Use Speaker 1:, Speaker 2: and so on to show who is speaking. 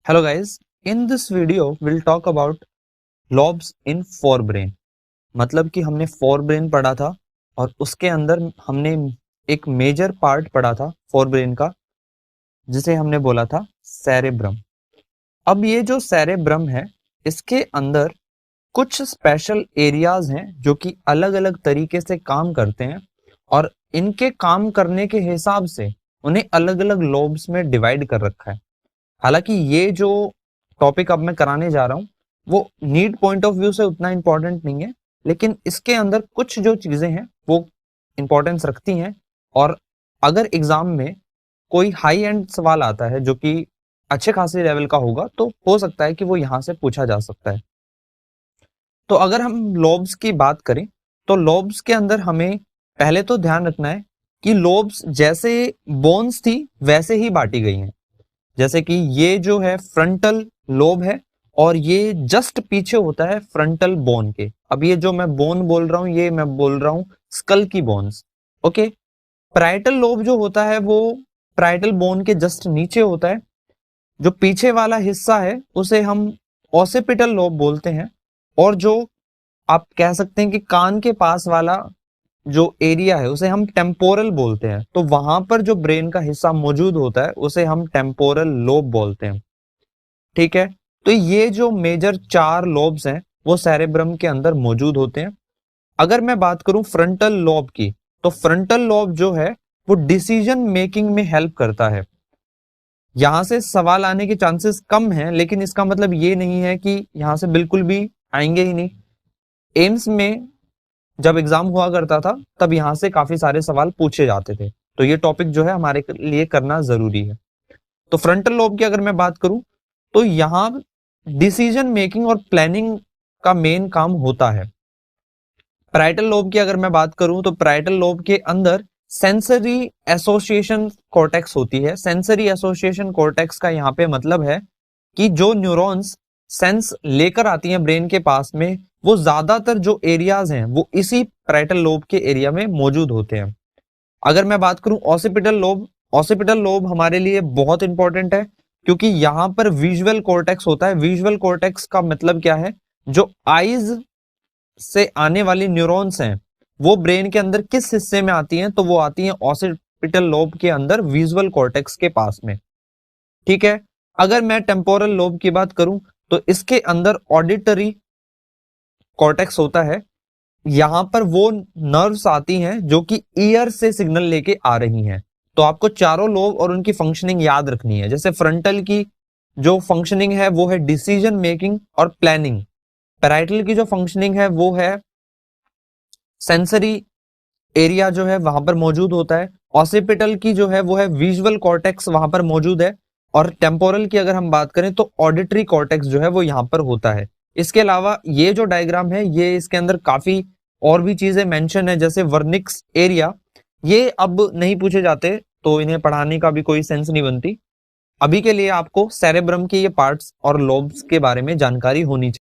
Speaker 1: Hello guys, in this video we'll talk about lobes in forebrain। मतलब कि हमने forebrain पढ़ा था और उसके अंदर हमने एक मेजर पार्ट पढ़ा था forebrain का जिसे हमने बोला था सेरेब्रम। अब ये जो सेरेब्रम है इसके अंदर कुछ स्पेशल एरियाज हैं जो कि अलग अलग तरीके से काम करते हैं और इनके काम करने के हिसाब से उन्हें अलग अलग लोब्स में डिवाइड कर रखा है। हालांकि ये जो टॉपिक अब मैं कराने जा रहा हूँ वो नीड पॉइंट ऑफ व्यू से उतना इंपॉर्टेंट नहीं है, लेकिन इसके अंदर कुछ जो चीजें हैं वो इंपॉर्टेंस रखती हैं और अगर एग्जाम में कोई हाई एंड सवाल आता है जो कि अच्छे खासे लेवल का होगा तो हो सकता है कि वो यहाँ से पूछा जा सकता है। तो अगर हम लोब्स की बात करें तो लोब्स के अंदर हमें पहले तो ध्यान रखना है कि लोब्स जैसे बोन्स थी वैसे ही बांटी गई हैं। जैसे कि ये जो है फ्रंटल लोब है और ये जस्ट पीछे होता है फ्रंटल बोन के। अब ये जो मैं बोन बोल रहा हूं ये मैं बोल रहा हूं स्कल की बोन्स। ओके, पैराइटल लोब जो होता है वो पैराइटल बोन के जस्ट नीचे होता है। जो पीछे वाला हिस्सा है उसे हम ऑसिपिटल लोब बोलते हैं और जो आप कह सकते हैं कि कान के पास वाला जो एरिया है उसे हम टेम्पोरल बोलते हैं। तो वहां पर जो ब्रेन का हिस्सा मौजूद होता है उसे हम टेम्पोरल लोब बोलते हैं। ठीक है, तो ये जो मेजर 4 लोब्स हैं वो सेरेब्रम के अंदर मौजूद होते हैं। अगर मैं बात करूं फ्रंटल लोब की तो फ्रंटल लोब जो है वो डिसीजन मेकिंग में हेल्प करता है। यहां से सवाल आने के चांसेस कम हैं, लेकिन इसका मतलब ये नहीं है कि यहां से बिल्कुल भी आएंगे ही नहीं। एम्स में जब एग्जाम हुआ करता था तब यहाँ से काफी सारे सवाल पूछे जाते थे, तो ये टॉपिक जो है हमारे लिए करना जरूरी है। तो फ्रंटल लोब की अगर मैं बात करूं तो यहाँ डिसीजन मेकिंग और प्लानिंग का मेन काम होता है। पैराइटल लोब की अगर मैं बात करूं तो पैराइटल लोब के अंदर सेंसरी एसोसिएशन कॉर्टेक्स होती है। सेंसरी एसोसिएशन कॉर्टेक्स का यहाँ पे मतलब है कि जो न्यूरॉन्स सेंस लेकर आती हैं ब्रेन के पास में वो ज्यादातर जो एरियाज हैं वो इसी पैराइटल लोब के एरिया में मौजूद होते हैं। अगर मैं बात करूं ऑसिपिटल लोब, ऑसिपिटल लोब हमारे लिए बहुत इंपॉर्टेंट है क्योंकि यहां पर विजुअल कॉर्टेक्स होता है। विजुअल कॉर्टेक्स का मतलब क्या है, जो आईज से आने वाली न्यूरॉन्स हैं वो ब्रेन के अंदर किस हिस्से में आती हैं, तो वो आती हैं ऑसिपिटल लोब के अंदर विजुअल कॉर्टेक्स के पास में। ठीक है, अगर मैं टेम्पोरल लोब की बात करूं तो इसके अंदर ऑडिटरी कॉर्टेक्स होता है। यहां पर वो नर्व्स आती हैं जो कि ईयर से सिग्नल लेके आ रही हैं। तो आपको चारों लोब और उनकी फंक्शनिंग याद रखनी है। जैसे फ्रंटल की जो फंक्शनिंग है वो है डिसीजन मेकिंग और प्लानिंग। पैराइटल की जो फंक्शनिंग है वो है सेंसरी एरिया जो है वहां पर मौजूद होता है। ऑसिपिटल की जो है वो है विजुअल कॉर्टेक्स वहां पर मौजूद है। और टेम्पोरल की अगर हम बात करें तो ऑडिटरी कॉर्टेक्स जो है वो यहाँ पर होता है। इसके अलावा ये जो डायग्राम है ये इसके अंदर काफी और भी चीजें मेंशन है, जैसे वर्निक्स एरिया। ये अब नहीं पूछे जाते तो इन्हें पढ़ाने का भी कोई सेंस नहीं बनती। अभी के लिए आपको सेरेब्रम के ये पार्ट्स और लोब्स के बारे में जानकारी होनी चाहिए।